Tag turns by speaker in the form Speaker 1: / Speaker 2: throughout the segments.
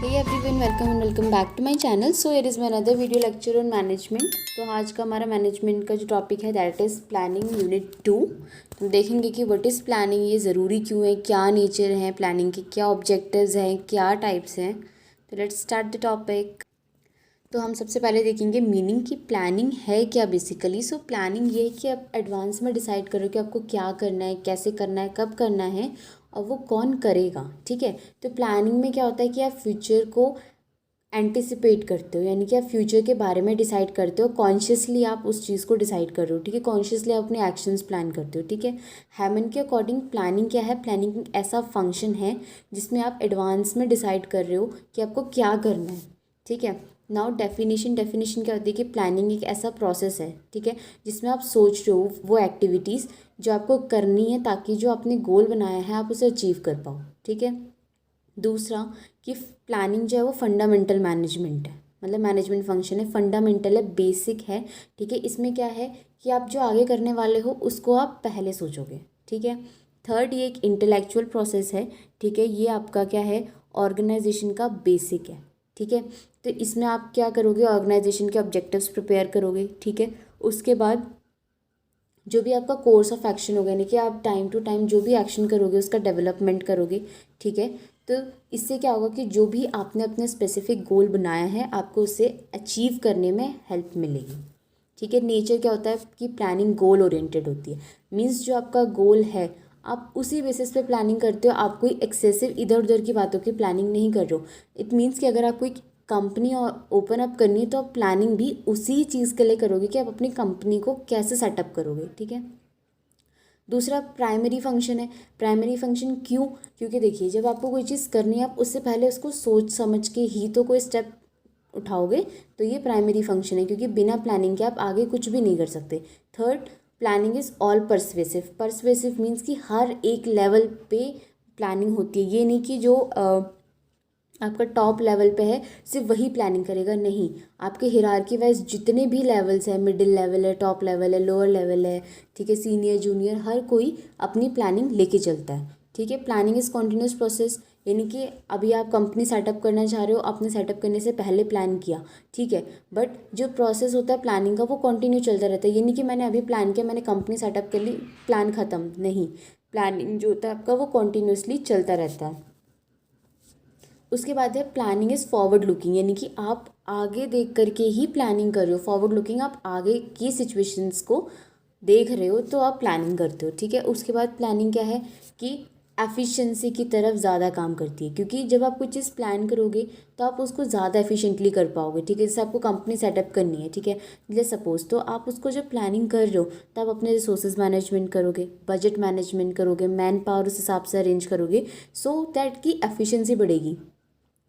Speaker 1: Hey everyone, welcome and welcome back to my channel. So here is my another video lecture on management. तो आज का हमारा management का जो topic है दैट इज़ प्लानिंग यूनिट 2। हम देखेंगे कि व्हाट इज़ प्लानिंग, ये ज़रूरी क्यों है, क्या नेचर है प्लानिंग के, क्या ऑब्जेक्टिव्स हैं, क्या टाइप्स हैं। तो लेट्स स्टार्ट द टॉपिक। तो हम सबसे पहले देखेंगे मीनिंग की प्लानिंग है क्या बेसिकली। सो प्लानिंग ये है कि आप एडवांस में डिसाइड करो कि आपको क्या करना है, कैसे करना है, कब करना है और वो कौन करेगा। ठीक है, तो प्लानिंग में क्या होता है कि आप फ्यूचर को एंटिसिपेट करते हो, यानी कि आप फ्यूचर के बारे में डिसाइड करते हो, कॉन्शियसली आप उस चीज़ को डिसाइड कर रहे हो। ठीक है, कॉन्शियसली आप अपने एक्शंस प्लान करते हो। ठीक है, हैमन के अकॉर्डिंग प्लानिंग क्या है, प्लानिंग एक ऐसा फंक्शन है जिसमें आप एडवांस में डिसाइड कर रहे हो कि आपको क्या करना है। ठीक है, नाउ डेफिनेशन क्या होती है कि प्लानिंग एक ऐसा प्रोसेस है, ठीक है, जिसमें आप सोच रहे हो वो एक्टिविटीज़ जो आपको करनी है ताकि जो आपने गोल बनाया है आप उसे अचीव कर पाओ। ठीक है, दूसरा कि प्लानिंग जो है वो फंडामेंटल मैनेजमेंट है, मतलब मैनेजमेंट फंक्शन है, फंडामेंटल है, बेसिक है। ठीक है, इसमें क्या है कि आप जो आगे करने वाले हो उसको आप पहले सोचोगे। ठीक है, थर्ड ये एक इंटेलेक्चुअल प्रोसेस है। ठीक है, ये आपका क्या है, ऑर्गेनाइजेशन का बेसिक है। ठीक है, तो इसमें आप क्या करोगे, ऑर्गेनाइजेशन के ऑब्जेक्टिव्स प्रिपेयर करोगे। ठीक है, उसके बाद जो भी आपका कोर्स ऑफ एक्शन होगा, यानी कि आप टाइम टू टाइम जो भी एक्शन करोगे उसका डेवलपमेंट करोगे। ठीक है, तो इससे क्या होगा कि जो भी आपने अपने स्पेसिफिक गोल बनाया है आपको उसे अचीव करने में हेल्प मिलेगी। ठीक है, नेचर क्या होता है कि प्लानिंग गोल ओरिएंटेड होती है। मीन्स जो आपका गोल है आप उसी बेसिस पे प्लानिंग करते हो, आप कोई एक्सेसिव इधर उधर की बातों की प्लानिंग नहीं कर रहे हो। इट मीन्स कि अगर आप कोई कंपनी ओपन अप करनी है तो आप प्लानिंग भी उसी चीज़ के लिए करोगे कि आप अपनी कंपनी को कैसे सेटअप करोगे। ठीक है, दूसरा प्राइमरी फंक्शन है। प्राइमरी फंक्शन क्यों, क्योंकि देखिए जब आपको कोई चीज़ करनी है आप उससे पहले उसको सोच समझ के ही तो कोई स्टेप उठाओगे, तो ये प्राइमरी फंक्शन है, क्योंकि बिना प्लानिंग के आप आगे कुछ भी नहीं कर सकते। Third, planning is all pervasive. Pervasive means कि हर एक लेवल पे प्लानिंग होती है। ये नहीं कि जो आपका टॉप लेवल पे है सिर्फ वही प्लानिंग करेगा, नहीं, आपके हिरार्की वाइज जितने भी लेवल्स हैं, मिडिल लेवल है, टॉप लेवल है, लोअर लेवल है, ठीक है, सीनियर जूनियर, हर कोई अपनी प्लानिंग लेके चलता है। ठीक है, प्लानिंग इज़ कॉन्टिन्यूस प्रोसेस, यानी कि अभी आप कंपनी सेटअप करना चाह रहे हो, आपने सेटअप करने से पहले प्लान किया। ठीक है, बट जो प्रोसेस होता है प्लानिंग का वो कंटिन्यू चलता रहता है। ये नहीं कि मैंने अभी प्लान किया, मैंने कंपनी सेटअप कर ली, प्लान ख़त्म, नहीं, प्लानिंग जो होता है आपका वो कॉन्टीन्यूसली चलता रहता है। उसके बाद है प्लानिंग इज़ फॉरवर्ड लुकिंग, यानी कि आप आगे देख करके ही प्लानिंग कर रहे हो। फॉरवर्ड लुकिंग, आप आगे की सिचुएशंस को देख रहे हो तो आप प्लानिंग करते हो। ठीक है, उसके बाद प्लानिंग क्या है कि एफिशिएंसी की तरफ ज़्यादा काम करती है, क्योंकि जब आप कोई चीज़ प्लान करोगे तो आप उसको ज़्यादा एफिशिएंटली कर पाओगे। ठीक है, जैसे आपको कंपनी सेटअप करनी है, ठीक है, जैसे सपोज, तो आप उसको जब प्लानिंग कर रहे हो तो आप अपने रिसोर्सेज मैनेजमेंट करोगे, बजट मैनेजमेंट करोगे, मैन पावर उस हिसाब से अरेंज करोगे, सो दैट की एफिशिएंसी बढ़ेगी।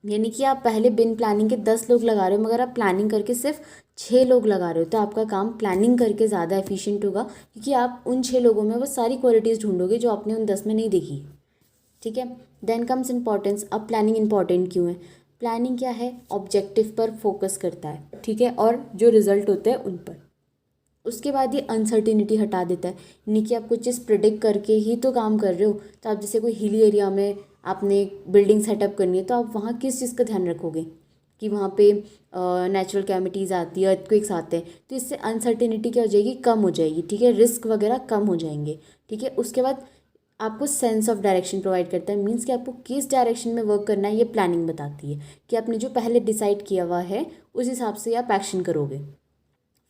Speaker 1: यानी कि आप पहले बिन प्लानिंग के 10 लोग लगा रहे हो, मगर आप प्लानिंग करके सिर्फ 6 लोग लगा रहे हो, तो आपका काम प्लानिंग करके ज़्यादा एफिशिएंट होगा, क्योंकि आप उन 6 लोगों में वो सारी क्वालिटीज़ ढूंढोगे जो आपने उन 10 में नहीं देखी। ठीक है, देन कम्स इंपॉर्टेंस। अब प्लानिंग इंपॉर्टेंट क्यों है, प्लानिंग क्या है, ऑब्जेक्टिव पर फोकस करता है। ठीक है, और जो रिजल्ट होते हैं उन पर। उसके बाद ये अनसर्टिनिटी हटा देता है, यानी कि आप कुछ चीज़ प्रिडिक्ट करके ही तो काम कर रहे हो। तो आप जैसे कोई हिली एरिया में आपने बिल्डिंग सेटअप करनी है, तो आप वहाँ किस चीज़ का ध्यान रखोगे कि वहाँ पे नेचुरल कैमिटीज़ आती है, अर्थक्वेक्स आते हैं, तो इससे अनसर्टिनिटी क्या हो जाएगी, कम हो जाएगी। ठीक है, रिस्क वगैरह कम हो जाएंगे। ठीक है, उसके बाद आपको सेंस ऑफ डायरेक्शन प्रोवाइड करता है, मीन्स कि आपको किस डायरेक्शन में वर्क करना है ये प्लानिंग बताती है, कि आपने जो पहले डिसाइड किया हुआ है उस हिसाब से आप एक्शन करोगे।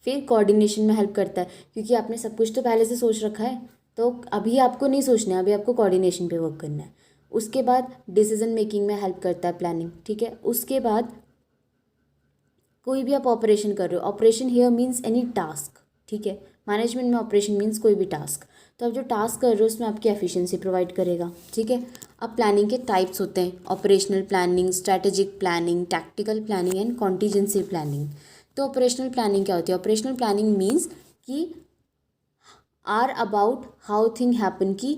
Speaker 1: फिर कोऑर्डिनेशन में हेल्प करता है, क्योंकि आपने सब कुछ तो पहले से सोच रखा है, तो अभी आपको नहीं सोचना है, अभी आपको कोऑर्डिनेशन पे वर्क करना है। उसके बाद डिसीजन मेकिंग में हेल्प करता है प्लानिंग। ठीक है, उसके बाद कोई भी आप ऑपरेशन कर रहे हो, operation here means any task. ठीक है, मैनेजमेंट में ऑपरेशन मीन्स कोई भी टास्क, तो आप जो टास्क कर रहे हो उसमें आपकी एफिशिएंसी प्रोवाइड करेगा। ठीक है, अब प्लानिंग के टाइप्स होते हैं, operational planning, strategic planning, tactical planning and contingency planning. तो ऑपरेशनल प्लानिंग क्या होती है, ऑपरेशनल प्लानिंग मीन्स कि are about how thing happen, की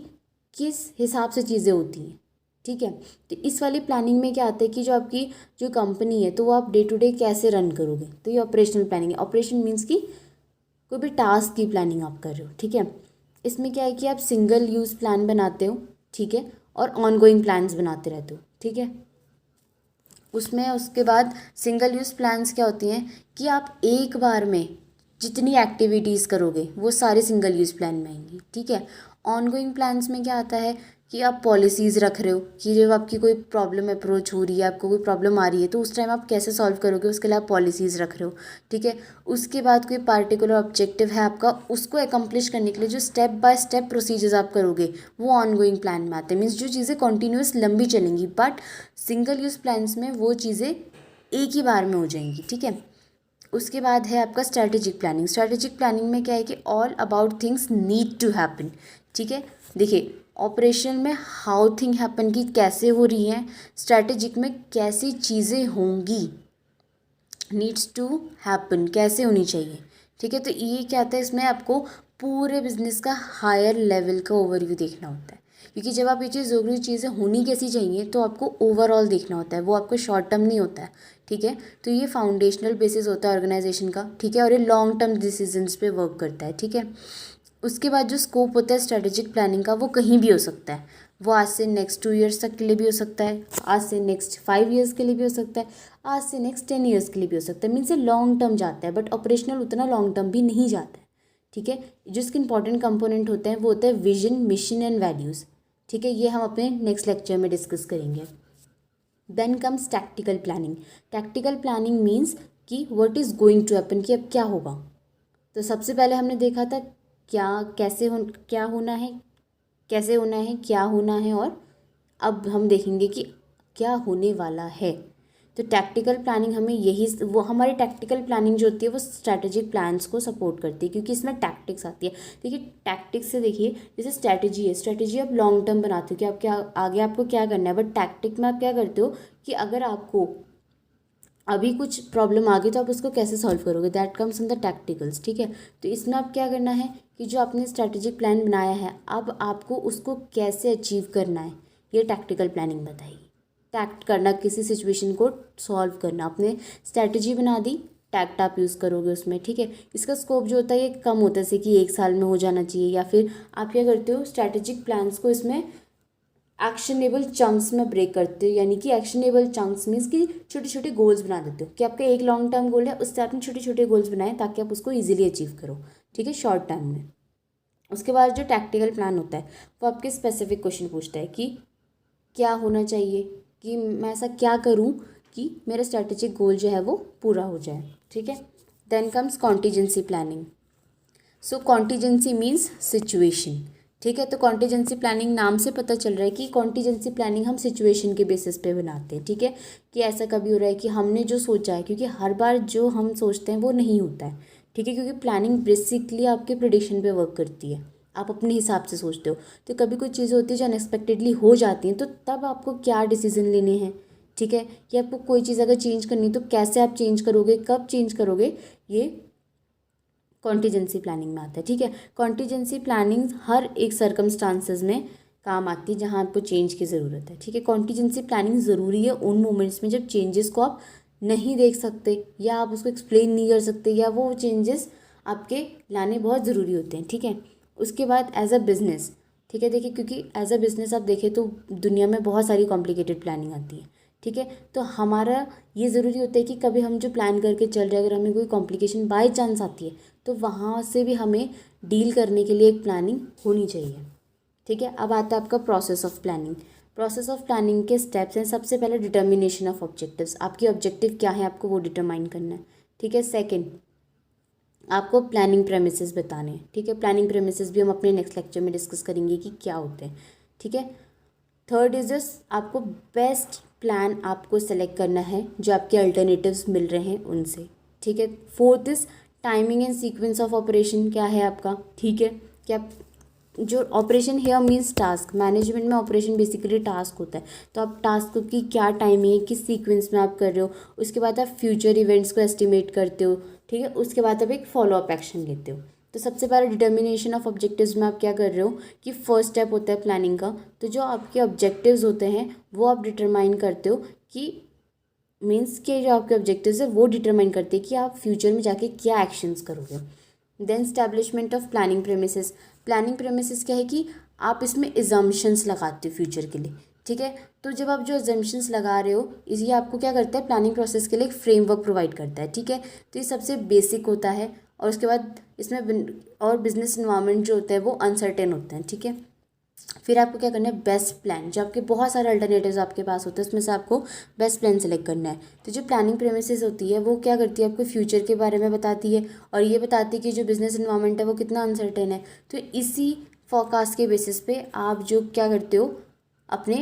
Speaker 1: किस हिसाब से चीज़ें होती हैं। ठीक है, तो इस वाली प्लानिंग में क्या आता है कि जो आपकी जो कंपनी है तो वो आप डे टू डे कैसे रन करोगे, तो ये ऑपरेशनल प्लानिंग है। ऑपरेशन मीन्स कि कोई भी टास्क की प्लानिंग आप कर रहे हो। ठीक है, इसमें क्या है कि आप सिंगल यूज़ प्लान बनाते हो, ठीक है, और ऑन गोइंग प्लान्स बनाते रहते हो। ठीक है, उसमें उसके बाद सिंगल यूज़ प्लान्स क्या होती हैं कि आप एक बार में जितनी एक्टिविटीज़ करोगे वो सारे सिंगल यूज़ प्लान में आएंगी, ठीक है। ऑनगोइंग प्लान्स में क्या आता है कि आप पॉलिसीज़ रख रहे हो कि जब आपकी कोई प्रॉब्लम अप्रोच हो रही है, आपको कोई प्रॉब्लम आ रही है, तो उस टाइम आप कैसे सॉल्व करोगे, उसके लिए आप पॉलिसीज़ रख रहे हो, ठीक है। उसके बाद कोई पार्टिकुलर ऑब्जेक्टिव है आपका, उसको एकम्प्लिश करने के लिए जो स्टेप बाय स्टेप प्रोसीजर्स आप करोगे वो ऑनगोइंग प्लान में आते हैं। मीन्स जो चीज़ें कॉन्टीन्यूस लंबी चलेंगी, बट सिंगल यूज़ प्लान्स में वो चीज़ें एक ही बार में हो जाएंगी, ठीक है। उसके बाद है आपका स्ट्रैटेजिक प्लानिंग। स्ट्रैटेजिक प्लानिंग में क्या है कि all about things need to happen, ठीक है। देखिए ऑपरेशन में हाउ थिंग हैपन की कैसे हो रही हैं, स्ट्रैटेजिक में कैसी चीज़ें होंगी, नीड्स टू हैपन कैसे होनी चाहिए, ठीक है। तो ये क्या आता है, इसमें आपको पूरे बिजनेस का हायर लेवल का ओवरव्यू देखना होता है, क्योंकि जब आप ये चीज़ ज़रूरी चीज़ें होनी कैसी चाहिए तो आपको ओवरऑल देखना होता है, वो आपको शॉर्ट टर्म नहीं होता है, ठीक है। तो ये फाउंडेशनल बेसिस होता है ऑर्गेनाइजेशन का, ठीक है, और ये लॉन्ग टर्म डिसीजंस पे वर्क करता है, ठीक है। उसके बाद जो स्कोप होता है स्ट्रेटेजिक प्लानिंग का, वो कहीं भी हो सकता है, वो आज से नेक्स्ट 2 ईयर्स तक के लिए भी हो सकता है, आज से नेक्स्ट 5 ईयर्स के लिए भी हो सकता है, आज से नेक्स्ट 10 ईयर्स के लिए भी हो सकता है। मीन्स ये लॉन्ग टर्म जाता है, बट ऑपरेशनल उतना लॉन्ग टर्म भी नहीं जाता है, ठीक है। जो इसके इंपॉर्टेंट कंपोनेंट होते हैं वो होता है विजन, मिशन एंड वैल्यूज़, ठीक है। ये हम अपने नेक्स्ट लेक्चर में डिस्कस करेंगे। Then comes tactical planning. Tactical planning means कि what is going to happen, कि अब क्या होगा। तो सबसे पहले हमने देखा था क्या होना है, कैसे होना है, क्या होना है, और अब हम देखेंगे कि क्या होने वाला है। तो टैक्टिकल प्लानिंग हमें यही, वो हमारी टैक्टिकल प्लानिंग जो होती है वो स्ट्रैटेजिक प्लान्स को सपोर्ट करती है, क्योंकि इसमें टैक्टिक्स आती है। देखिए टैक्टिक्स से देखिए, जैसे स्ट्रैटेजी है, स्ट्रैटेजी आप लॉन्ग टर्म बनाते हो कि आप क्या आगे आपको क्या करना है, बट टैक्टिक में आप क्या करते हो कि अगर आपको अभी कुछ प्रॉब्लम आ गई तो आप उसको कैसे सॉल्व करोगे, दैट कम्स इन द टैक्टिकल्स, ठीक है। तो इसमें आप क्या करना है कि जो आपने स्ट्रैटेजिक प्लान बनाया है, अब आपको उसको कैसे अचीव करना है, ये टैक्टिकल प्लानिंग बताएगी। टैक्ट करना, किसी सिचुएशन को सॉल्व करना, आपने स्ट्रैटेजी बना दी, टैक्ट आप यूज़ करोगे उसमें, ठीक है। इसका स्कोप जो होता है ये कम होता है, जैसे कि 1 साल में हो जाना चाहिए, या फिर आप क्या करते हो स्ट्रैटेजिक प्लान्स को इसमें एक्शनेबल चंक्स में ब्रेक करते हो, यानी कि एक्शनेबल चंक्स मीन्स कि छोटे छोटे गोल्स बना देते हो, कि आपका एक लॉन्ग टर्म गोल है, उससे आपने छोटे छोटे गोल्स बनाए ताकि आप उसको ईजिली अचीव करो, ठीक है, शॉर्ट टाइम में। उसके बाद जो टैक्टिकल प्लान होता है वो आपके स्पेसिफिक क्वेश्चन पूछता है कि क्या होना चाहिए, कि मैं ऐसा क्या करूँ कि मेरा स्ट्रैटेजिक गोल जो है वो पूरा हो जाए, ठीक है। Then comes contingency planning. So contingency means situation, ठीक है। तो कॉन्टीजेंसी प्लानिंग नाम से पता चल रहा है कि कॉन्टीजेंसी प्लानिंग हम सिचुएशन के बेसिस पे बनाते हैं, ठीक है। कि ऐसा कभी हो रहा है कि हमने जो सोचा है, क्योंकि हर बार जो हम सोचते हैं वो नहीं होता है, ठीक है, क्योंकि प्लानिंग बेसिकली आपके प्रेडिक्शन पे वर्क करती है, आप अपने हिसाब से सोचते हो। तो कभी कोई चीज़ें होती है जो अनएक्सपेक्टेडली हो जाती हैं, तो तब आपको क्या डिसीजन लेने हैं, ठीक है। कि आपको कोई चीज़ अगर चेंज करनी तो कैसे आप चेंज करोगे, कब चेंज करोगे, ये कॉन्टीजेंसी प्लानिंग में आता है, ठीक है। कॉन्टीजेंसी प्लानिंग हर एक सर्कमस्टांसेस में काम आती है जहाँ आपको चेंज की ज़रूरत है, ठीक है। कॉन्टीजेंसी प्लानिंग ज़रूरी है उन मोमेंट्स में जब चेंजेस को आप नहीं देख सकते, या आप उसको एक्सप्लेन नहीं कर सकते, या वो चेंजेस आपके लाने बहुत ज़रूरी होते हैं, ठीक है। उसके बाद एज अ बिज़नेस, ठीक है, देखिए क्योंकि एज अ बिज़नेस आप देखें तो दुनिया में बहुत सारी कॉम्प्लिकेटेड प्लानिंग आती है, ठीक है। तो हमारा ये ज़रूरी होता है कि कभी हम जो प्लान करके चल रहे हैं, अगर हमें कोई कॉम्प्लिकेशन बाय चांस आती है तो वहाँ से भी हमें डील करने के लिए एक प्लानिंग होनी चाहिए, ठीक है। अब आता है आपका process of planning. Process of planning के स्टेप्स हैं, सबसे पहले डिटर्मिनेशन ऑफ ऑब्जेक्टिव्स, आपके ऑब्जेक्टिव क्या है आपको वो डिटरमाइन करना है, ठीक है। सेकंड, आपको प्लानिंग प्रेमिसेस बताने हैं, ठीक है। प्लानिंग प्रेमिसेस भी हम अपने नेक्स्ट लेक्चर में डिस्कस करेंगे कि क्या होते हैं, ठीक है। थर्ड इज दिस, आपको बेस्ट प्लान आपको सेलेक्ट करना है जो आपके अल्टरनेटिव्स मिल रहे हैं उनसे, ठीक है। Fourth is timing and sequence of operation क्या है आपका, ठीक है। कि आप जो ऑपरेशन है मीन्स टास्क, मैनेजमेंट में ऑपरेशन बेसिकली टास्क होता है, तो आप टास्क की क्या टाइमिंग है, किस सीक्वेंस में आप कर रहे हो, उसके बाद आप फ्यूचर इवेंट्स को एस्टिमेट करते हो, ठीक है। उसके बाद आप एक फॉलोअप एक्शन लेते हो। तो सबसे पहले डिटर्मिनेशन ऑफ ऑब्जेक्टिव्स में आप क्या कर रहे हो कि फर्स्ट स्टेप होता है प्लानिंग का, तो जो आपके ऑब्जेक्टिव्स होते हैं वो आप डिटरमाइन करते हो, कि मीन्स के जो आपके ऑब्जेक्टिव्स है वो डिटरमाइन करते हैं कि आप फ्यूचर में जाके क्या एक्शंस करोगे। Then establishment of planning premises. Planning premises क्या है कि आप इसमें एजम्पशंस लगाते हो फ्यूचर के लिए, ठीक है। तो जब आप जो अजम्पशंस लगा रहे हो, ये आपको क्या करता है, प्लानिंग प्रोसेस के लिए एक फ्रेमवर्क प्रोवाइड करता है। ठीक है, तो ये सबसे बेसिक होता है। और उसके बाद इसमें और बिजनेस इन्वायरमेंट जो होता है वो अनसर्टेन होते हैं। ठीक है, फिर आपको क्या करना है, बेस्ट प्लान, जो आपके बहुत सारे अल्टरनेटिव्स आपके पास होते हैं उसमें से आपको बेस्ट प्लान सेलेक्ट करना है। तो जो प्लानिंग प्रेमिसेस होती है वो क्या करती है, आपको फ्यूचर के बारे में बताती है और ये बताती है कि जो बिजनेस इन्वायरमेंट है वो कितना अनसर्टेन है। तो इसी फोरकास्ट के बेसिस पे आप जो क्या करते हो, अपने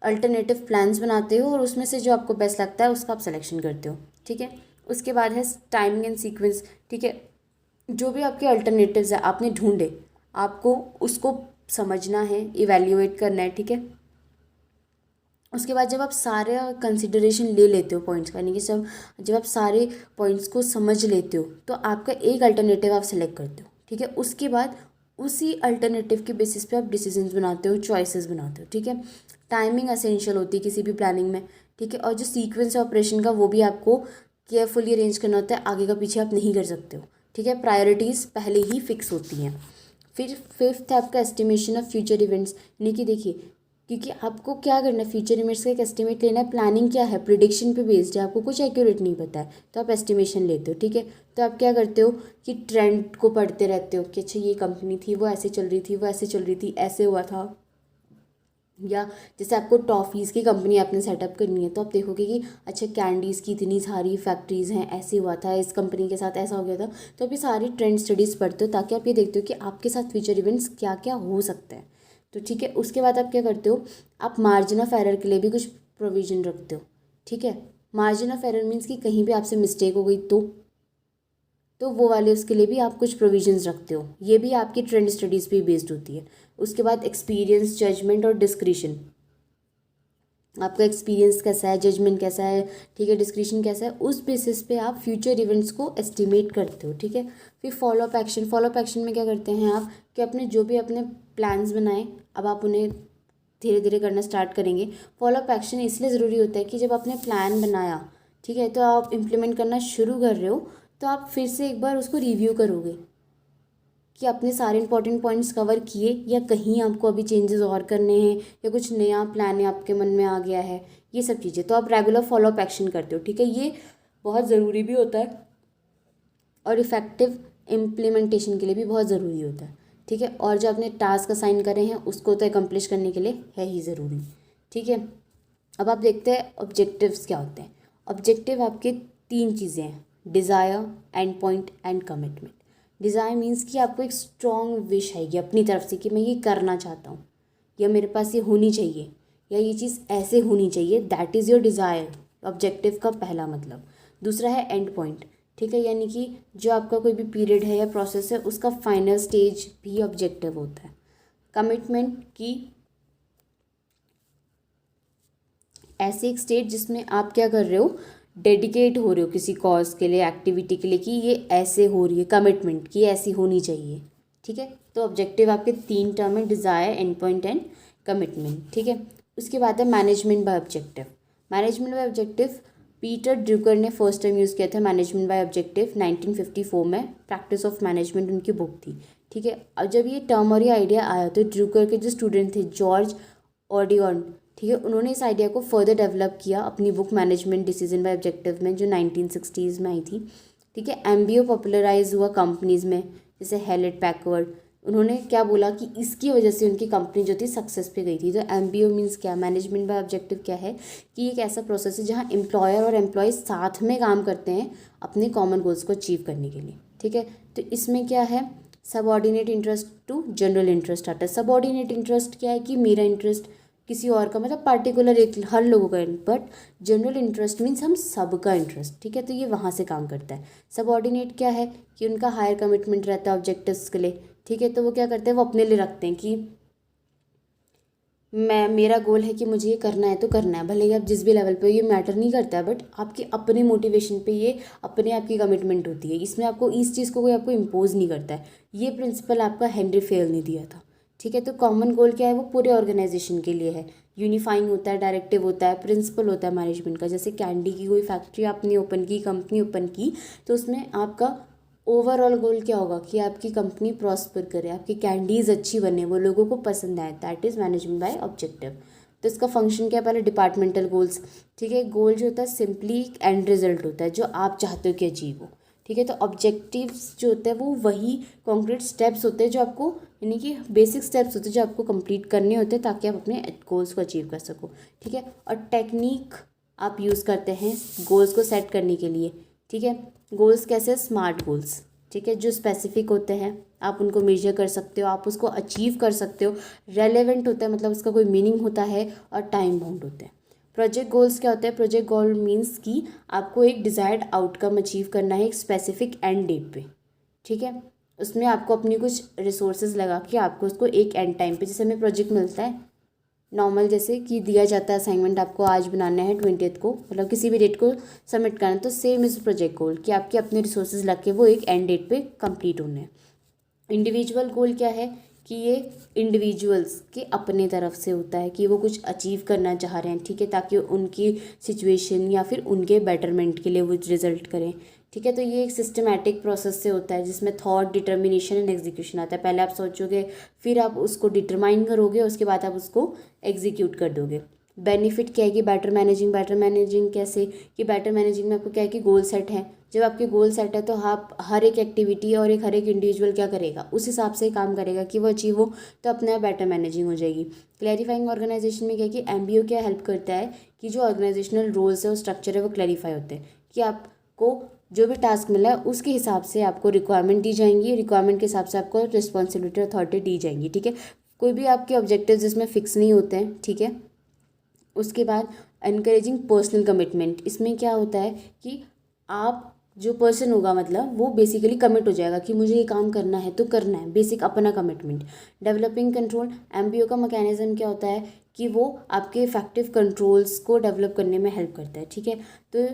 Speaker 1: अल्टरनेटिव प्लान्स बनाते हो और उसमें से जो आपको बेस्ट लगता है उसका आप सिलेक्शन करते हो। ठीक है, उसके बाद है टाइमिंग एंड सीक्वेंस। ठीक है, जो भी आपके अल्टरनेटिव्स है आपने ढूंढे, आपको उसको समझना है, इवैल्यूएट करना है। ठीक है, उसके बाद जब आप सारे कंसिडरेशन ले लेते हो पॉइंट्स का, यानी कि जब आप सारे पॉइंट्स को समझ लेते हो तो आपका एक अल्टरनेटिव आप सेलेक्ट करते हो। ठीक है, उसके बाद उसी अल्टरनेटिव के बेसिस पे आप डिसीजंस बनाते हो, चॉइसेस बनाते हो। ठीक है, टाइमिंग असेंशियल होती है किसी भी प्लानिंग में। ठीक है, और जो सीक्वेंस है ऑपरेशन का वो भी आपको केयरफुली अरेंज करना होता है, आगे का पीछे आप नहीं कर सकते हो। ठीक है, प्रायोरिटीज़ पहले ही फिक्स होती हैं। फिर फिफ्थ है आपका एस्टिमेशन ऑफ फ्यूचर इवेंट्स, यानी कि देखिए, क्योंकि आपको क्या करना है, फ्यूचर इवेंट्स का एक एस्टिमेट लेना है। प्लानिंग क्या है, प्रिडिक्शन पे बेस्ड है, आपको कुछ एक्यूरेट नहीं पता है तो आप एस्टिमेशन लेते हो। ठीक है, तो आप क्या करते हो कि ट्रेंड को पढ़ते रहते हो कि अच्छा ये कंपनी थी वो ऐसे चल रही थी, वो ऐसे चल रही थी, ऐसे हुआ था। या जैसे आपको टॉफ़ीज़ की कंपनी आपने सेटअप करनी है तो आप देखोगे कि अच्छा कैंडीज़ की इतनी सारी फैक्ट्रीज़ हैं, ऐसे हुआ था, इस कंपनी के साथ ऐसा हो गया था। तो आप ये सारी ट्रेंड स्टडीज़ पढ़ते हो ताकि आप ये देखते हो कि आपके साथ फ्यूचर इवेंट्स क्या क्या हो सकते हैं। तो ठीक है, उसके बाद आप क्या करते हो, आप मार्जिन ऑफ एरर के लिए भी कुछ प्रोविज़न रखते हो। ठीक है, मार्जिन ऑफ एरर मीन्स कि कहीं भी आपसे मिस्टेक हो गई तो वो वाले उसके लिए भी आप कुछ प्रोविजंस रखते हो। ये भी आपकी ट्रेंड स्टडीज़ पे बेस्ड होती है। उसके बाद एक्सपीरियंस, जजमेंट और डिस्क्रिशन, आपका एक्सपीरियंस कैसा है, जजमेंट कैसा है, ठीक है, डिस्क्रिशन कैसा है, उस बेसिस पे आप फ्यूचर इवेंट्स को एस्टिमेट करते हो। ठीक है, फिर follow up action, follow up action में क्या करते हैं आप कि अपने जो भी अपने प्लान्स बनाए अब आप उन्हें धीरे धीरे करना स्टार्ट करेंगे। फॉलो अप एक्शन इसलिए ज़रूरी होता है कि जब आपने प्लान बनाया, ठीक है, तो आप इम्प्लीमेंट करना शुरू कर रहे हो तो आप फिर से एक बार उसको रिव्यू करोगे कि आपने सारे इंपॉर्टेंट पॉइंट्स कवर किए या कहीं आपको अभी चेंजेस और करने हैं या कुछ नया प्लान है आपके मन में आ गया है, ये सब चीज़ें। तो आप रेगुलर फॉलोअप एक्शन करते हो। ठीक है, ये बहुत ज़रूरी भी होता है और इफ़ेक्टिव इम्प्लीमेंटेशन के लिए भी बहुत ज़रूरी होता है। ठीक है, और जो आपने टास्क असाइन करे हैं उसको तो एकम्प्लिश करने के लिए है ही ज़रूरी। ठीक है, अब आप देखते हैं ऑब्जेक्टिव्स क्या होते हैं। ऑब्जेक्टिव आपके तीन चीज़ें हैं, desire, end point and commitment. Desire means कि आपको एक स्ट्रॉन्ग विश आएगी अपनी तरफ से कि मैं ये करना चाहता हूँ या मेरे पास ये होनी चाहिए या ये चीज़ ऐसे होनी चाहिए, that is your desire, objective का पहला मतलब। दूसरा है एंड पॉइंट। ठीक है, यानी कि जो आपका कोई भी पीरियड है या प्रोसेस है उसका फाइनल स्टेज भी ऑब्जेक्टिव होता है। कमिटमेंट की ऐसी एक स्टेट जिसमें आप क्या कर रहे हो, डेडिकेट हो रहे हो किसी कॉज के लिए, एक्टिविटी के लिए कि ये ऐसे हो रही है, कमिटमेंट की ऐसी होनी चाहिए। ठीक है, तो ऑब्जेक्टिव आपके तीन टर्म है, desire, end point and commitment. ठीक है, उसके बाद है management by objective. Management by objective Peter Drucker ने फर्स्ट टाइम यूज़ किया था मैनेजमेंट बाय ऑब्जेक्टिव 1954 में, प्रैक्टिस ऑफ मैनेजमेंट उनकी बुक थी। ठीक है, अब जब ये टर्म और ये आइडिया आया तो ड्रूकर के जो स्टूडेंट थे जॉर्ज ऑडियन, ठीक है, उन्होंने इस आइडिया को फर्दर डेवलप किया अपनी book management decision by objective में जो 1960s में आई थी। ठीक है, एमबीओ पॉपुलराइज हुआ कंपनीज़ में, जैसे हेलेट पैकवर्ड। उन्होंने क्या बोला कि इसकी वजह से उनकी कंपनी जो थी सक्सेस पे गई थी। तो एमबीओ मीन्स क्या, मैनेजमेंट बाय ऑब्जेक्टिव क्या है कि एक ऐसा प्रोसेस है जहाँ एम्प्लॉयर और एम्प्लॉय साथ में काम करते हैं अपने कॉमन गोल्स को अचीव करने के लिए। ठीक है, तो इसमें क्या है, subordinate interest to general interest आता है। सबऑर्डिनेट इंटरेस्ट क्या है कि मेरा इंटरेस्ट किसी और का, मतलब पार्टिकुलर एक हर लोगों का, बट जनरल इंटरेस्ट मीन्स हम सबका इंटरेस्ट। ठीक है, तो ये वहाँ से काम करता है। सबऑर्डिनेट क्या है कि उनका हायर कमिटमेंट रहता है ऑब्जेक्टिव्स के लिए। ठीक है, तो वो क्या करते हैं, वो अपने लिए रखते हैं कि मेरा गोल है कि मुझे ये करना है तो करना है, भले ही आप जिस भी लेवल पे, ये मैटर नहीं करता है, बट आपकी अपने मोटिवेशन पे ये अपने आप की कमिटमेंट होती है। इसमें आपको इस चीज़ को कोई आपको इम्पोज नहीं करता है। ये प्रिंसिपल आपका हेनरी फेल ने दिया था। ठीक है, तो कॉमन गोल क्या है, वो पूरे ऑर्गेनाइजेशन के लिए है। यूनिफाइंग होता है, डायरेक्टिव होता है, प्रिंसिपल होता है मैनेजमेंट का। जैसे कैंडी की कोई फैक्ट्री आपने ओपन की, कंपनी ओपन की, तो उसमें आपका ओवरऑल गोल क्या होगा कि आपकी कंपनी प्रॉस्पर करे, आपकी कैंडीज़ अच्छी बने, वो लोगों को पसंद आए, that is management by objective. तो इसका फंक्शन क्या है, पहले डिपार्टमेंटल गोल्स, ठीक है। गोल जो होता है सिंपली एंड रिजल्ट होता है जो आप चाहते हो कि अचीव हो, ठीक है। तो ऑब्जेक्टिव्स जो होते हैं वो वही कॉन्क्रीट स्टेप्स होते हैं जो आपको, यानी कि बेसिक स्टेप्स होते हैं जो आपको कंप्लीट करने होते हैं ताकि आप अपने गोल्स को अचीव कर सको, ठीक है। और टेक्निक आप यूज़ करते हैं गोल्स को सेट करने के लिए, ठीक है। गोल्स कैसे, स्मार्ट गोल्स, ठीक है, जो स्पेसिफिक होते हैं, आप उनको मेजर कर सकते हो, आप उसको अचीव कर सकते हो, रेलेवेंट होता है मतलब उसका कोई मीनिंग होता है, और टाइम बाउंड होते हैं। प्रोजेक्ट गोल्स क्या होता है, प्रोजेक्ट गोल मीन्स कि आपको एक डिज़ायर्ड आउटकम अचीव करना है एक स्पेसिफिक एंड डेट पे, ठीक है। उसमें आपको अपनी कुछ रिसोर्सेज लगा के आपको उसको एक एंड टाइम पे, जैसे हमें प्रोजेक्ट मिलता है नॉर्मल, जैसे कि दिया जाता है असाइनमेंट आपको आज बनाना है 20th को, मतलब किसी भी डेट को सबमिट करना है, तो सेम इज़ प्रोजेक्ट गोल कि आपके अपने रिसोर्सेज लग के वो एक एंड डेट पे कंप्लीट होने हैं। इंडिविजुअल गोल क्या है कि ये इंडिविजुअल्स के अपने तरफ से होता है कि वो कुछ अचीव करना चाह रहे हैं, ठीक है, ताकि उनकी सिचुएशन या फिर उनके बेटरमेंट के लिए वो रिजल्ट करें, ठीक है। तो ये एक सिस्टमैटिक प्रोसेस से होता है जिसमें थॉट, डिटर्मिनेशन एंड एग्जीक्यूशन आता है। पहले आप सोचोगे, फिर आप उसको डिटरमाइन करोगे, उसके बाद आप उसको एग्जीक्यूट कर दोगे। बेनिफिट क्या है कि बेटर मैनेजिंग कैसे, कि बेटर मैनेजिंग में आपको क्या है कि गोल सेट है। जब आपके गोल सेट है तो आप हर एक एक्टिविटी और हर एक इंडिविजुअल क्या करेगा, उस हिसाब से काम करेगा कि वो अचीव हो, तो अपने आप बेटर मैनेजिंग हो जाएगी। क्लैरिफाइंग ऑर्गेनाइजेशन में क्या है कि एमबीओ क्या हेल्प करता है कि जो ऑर्गेनाइजेशनल रोल्स है और स्ट्रक्चर है वो क्लैरिफाई होते हैं, कि आपको जो भी टास्क मिला है उसके हिसाब से आपको रिक्वायरमेंट दी जाएंगी, रिक्वायरमेंट के हिसाब से आपको रिस्पॉन्सिबिलिटी अथॉरिटी दी जाएंगी, ठीक है। कोई भी आपके ऑब्जेक्टिव जिसमें फिक्स नहीं होते हैं, ठीक है। उसके बाद एनकरेजिंग पर्सनल कमिटमेंट, इसमें क्या होता है कि आप जो पर्सन होगा मतलब वो बेसिकली कमिट हो जाएगा कि मुझे ये काम करना है तो करना है, बेसिक अपना कमिटमेंट। डेवलपिंग कंट्रोल, एमबीओ का मैकेनिज्म क्या होता है कि वो आपके इफेक्टिव कंट्रोल्स को डेवलप करने में हेल्प करता है, ठीक है। तो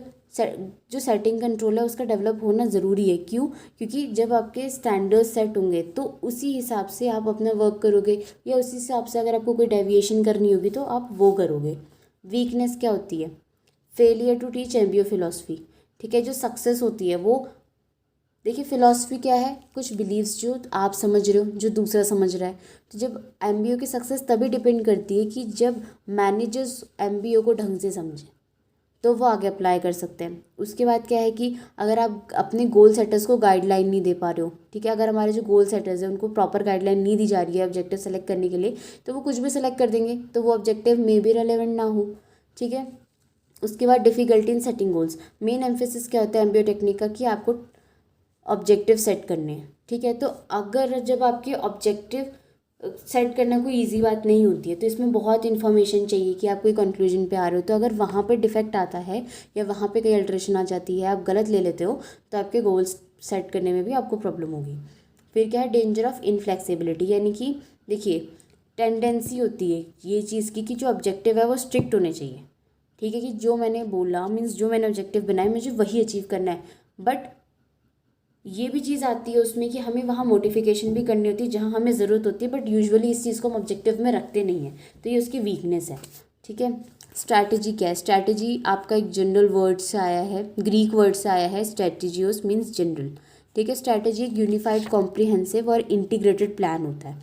Speaker 1: जो सेटिंग कंट्रोल है उसका डेवलप होना ज़रूरी है, क्यों, क्योंकि जब आपके स्टैंडर्ड्स सेट होंगे तो उसी हिसाब से आप अपना वर्क करोगे, या उसी हिसाब से अगर आपको कोई डेविएशन करनी होगी तो आप वो करोगे। वीकनेस क्या होती है, failure to teach MBO philosophy, ठीक है। जो सक्सेस होती है वो, देखिए फिलॉसफी क्या है, कुछ बिलीव्स जो आप समझ रहे हो जो दूसरा समझ रहा है। तो जब एमबीओ की सक्सेस तभी डिपेंड करती है कि जब मैनेजर्स एमबीओ को ढंग से समझें तो वो आगे अप्लाई कर सकते हैं। उसके बाद क्या है कि अगर आप अपने गोल सेटर्स को गाइडलाइन नहीं दे पा रहे हो, ठीक है, अगर हमारे जो गोल सेटर्स हैं उनको प्रॉपर गाइडलाइन नहीं दी जा रही है ऑब्जेक्टिव सेलेक्ट करने के लिए, तो वो कुछ भी सेलेक्ट कर देंगे तो वो ऑब्जेक्टिव मे भी रेलेवेंट ना हो, ठीक है। उसके बाद difficulty in setting goals, main emphasis क्या होता है एमबीओ टेक्निक का कि आपको ऑब्जेक्टिव सेट करने हैं, ठीक है। तो अगर जब आपके ऑब्जेक्टिव सेट करना कोई इजी बात नहीं होती है, तो इसमें बहुत इन्फॉर्मेशन चाहिए कि आप कोई कंक्लूजन पे आ रहे हो, तो अगर वहाँ पे डिफेक्ट आता है या वहाँ पे कोई अल्ट्रेशन आ जाती है, आप गलत ले लेते हो, तो आपके गोल्स सेट करने में भी आपको प्रॉब्लम होगी। फिर क्या है, डेंजर ऑफ इनफ्लेक्सिबिलिटी, यानी कि देखिए टेंडेंसी होती है ये चीज़ की कि जो ऑब्जेक्टिव है वो स्ट्रिक्ट होने चाहिए, ठीक है, कि जो मैंने बोला मीन्स जो मैंने ऑब्जेक्टिव बनाया मुझे वही अचीव करना है। बट ये भी चीज़ आती है उसमें कि हमें वहाँ मोडिफिकेशन भी करनी होती है जहाँ हमें ज़रूरत होती है, बट यूजुअली इस चीज़ को हम ऑब्जेक्टिव में रखते नहीं हैं, तो ये उसकी वीकनेस है, ठीक है। स्ट्रैटेजी क्या है, स्ट्रैटेजी आपका एक जनरल वर्ड से आया है, ग्रीक वर्ड से आया है, स्ट्रैटेजियोस मीन्स जनरल, ठीक है। स्ट्रैटेजी एक यूनिफाइड कॉम्प्रिहेंसिव और इंटीग्रेटेड प्लान होता है,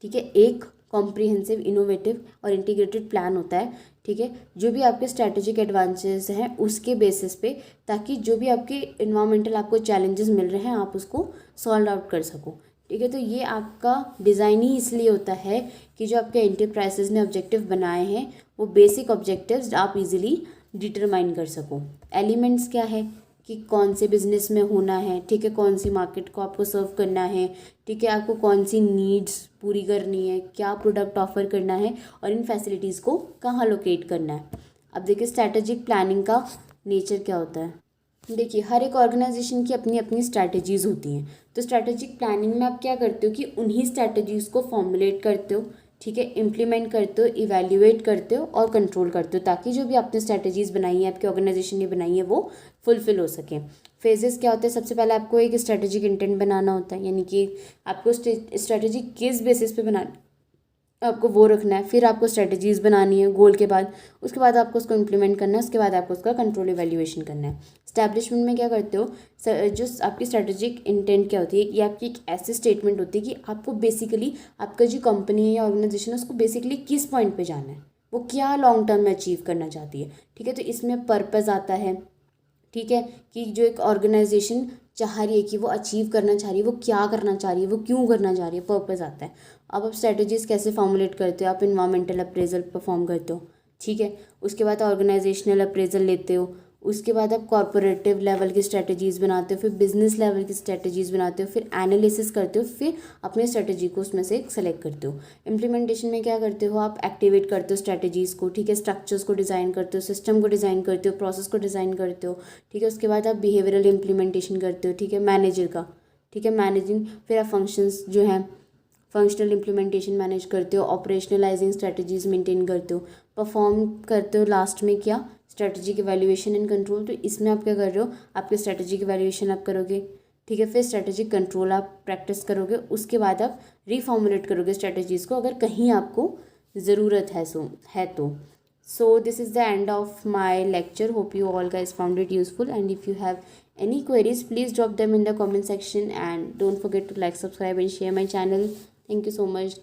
Speaker 1: ठीक है, एक कॉम्प्रिहेंसिव, इनोवेटिव और इंटीग्रेटेड प्लान होता है, ठीक है, जो भी आपके स्ट्रैटेजिक एडवांटेजेस हैं उसके बेसिस पे, ताकि जो भी आपके इन्वायरमेंटल आपको चैलेंजेस मिल रहे हैं आप उसको सॉल्व आउट कर सको, ठीक है। तो ये आपका डिज़ाइन ही इसलिए होता है कि जो आपके एंटरप्राइजेज ने ऑब्जेक्टिव बनाए हैं वो बेसिक ऑब्जेक्टिव्स आप इजीली डिटरमाइन कर सको। एलिमेंट्स क्या है कि कौन से बिजनेस में होना है, ठीक है, कौन सी मार्केट को आपको सर्व करना है, ठीक है, आपको कौन सी नीड्स पूरी करनी है, क्या प्रोडक्ट ऑफर करना है और इन फैसिलिटीज़ को कहाँ लोकेट करना है। अब देखिए स्ट्रैटेजिक प्लानिंग का नेचर क्या होता है, देखिए हर एक ऑर्गेनाइजेशन की अपनी अपनी स्ट्रैटेजीज़ होती हैं, तो स्ट्रैटेजिक प्लानिंग में आप क्या करते हो कि उन्हीं स्ट्रैटेजीज़ को फॉर्मुलेट करते हो, ठीक है, इम्प्लीमेंट करते हो, इवैल्यूएट करते हो और कंट्रोल करते हो, ताकि जो भी आपने स्ट्रैटेजीज़ बनाई है आपकी ऑर्गेनाइजेशन ने बनाई है वो फुलफिल हो सके। फेजेस क्या होते हैं, सबसे पहले आपको एक स्ट्रैटेजिक इंटेंट बनाना होता है, यानी कि आपको स्ट्रैटेजी किस बेसिस पे बनाना आपको वो रखना है, फिर आपको स्ट्रैटेजीज़ बनानी है गोल के बाद, उसके बाद आपको उसको इम्प्लीमेंट करना है, उसके बाद आपको उसका कंट्रोल इवैल्यूएशन करना है। स्टैब्लिशमेंट में क्या करते हो, जो आपकी स्ट्रैटेजिक इंटेंट क्या होती है, ये आपकी एक ऐसी स्टेटमेंट होती है कि आपको बेसिकली आपका जो कंपनी है या ऑर्गेनाइजेशन है उसको बेसिकली किस पॉइंट पे जाना है, वो क्या लॉन्ग टर्म में अचीव करना चाहती है। ठीक है, तो इसमें पर्पस आता है। ठीक है, कि जो एक ऑर्गेनाइजेशन चाह रही है कि वो अचीव करना चाह रही है, वो क्या करना चाह रही है, वो क्यों करना चाह रही है, पर्पस आता है। अब आप स्ट्रेटजीज कैसे फॉर्मुलेट करते हो, आप इन्वायरमेंटल अप्रेजल परफॉर्म करते हो। ठीक है, उसके बाद ऑर्गेनाइजेशनल अप्रेजल लेते हो, उसके बाद आप कॉर्पोरेटिव लेवल की स्ट्रेटजीज बनाते हो, फिर बिजनेस लेवल की स्ट्रेटजीज बनाते हो, फिर एनालिसिस करते हो, फिर अपने स्ट्रेटजी को उसमें से सेलेक्ट करते हो। इम्प्लीमेंटेशन में क्या करते हो, आप एक्टिवेट करते हो स्ट्रेटजीज़ को। ठीक है, स्ट्रक्चर्स को डिज़ाइन करते हो, सिस्टम को डिज़ाइन करते हो, प्रोसेस को डिज़ाइन करते हो। ठीक है, उसके बाद आप बिहेवियरल इम्प्लीमेंटेशन करते हो। ठीक है, मैनेजर का। ठीक है, मैनेजिंग, फिर आप फंक्शंस जो हैं फंक्शनल इम्प्लीमेंटेशन मैनेज करते हो, ऑपरेशनलाइजिंग स्ट्रेटजीज मेंटेन करते हो, परफॉर्म करते हो लास्ट में क्या, स्ट्रेटजी की वैल्यूएशन एंड कंट्रोल। तो इसमें आप क्या कर रहे हो, आपके स्ट्रेटजी की वैल्यूएशन आप करोगे। ठीक है, फिर स्ट्रेटजिक कंट्रोल आप प्रैक्टिस करोगे, उसके बाद आप रीफॉर्मुलेट करोगे स्ट्रेटजीज़ को अगर कहीं आपको ज़रूरत है तो so this is the end of my lecture. Hope you all guys found it useful, and if you have any queries, please drop them in the comment section, and don't forget to like, subscribe and share my channel. Thank you so much.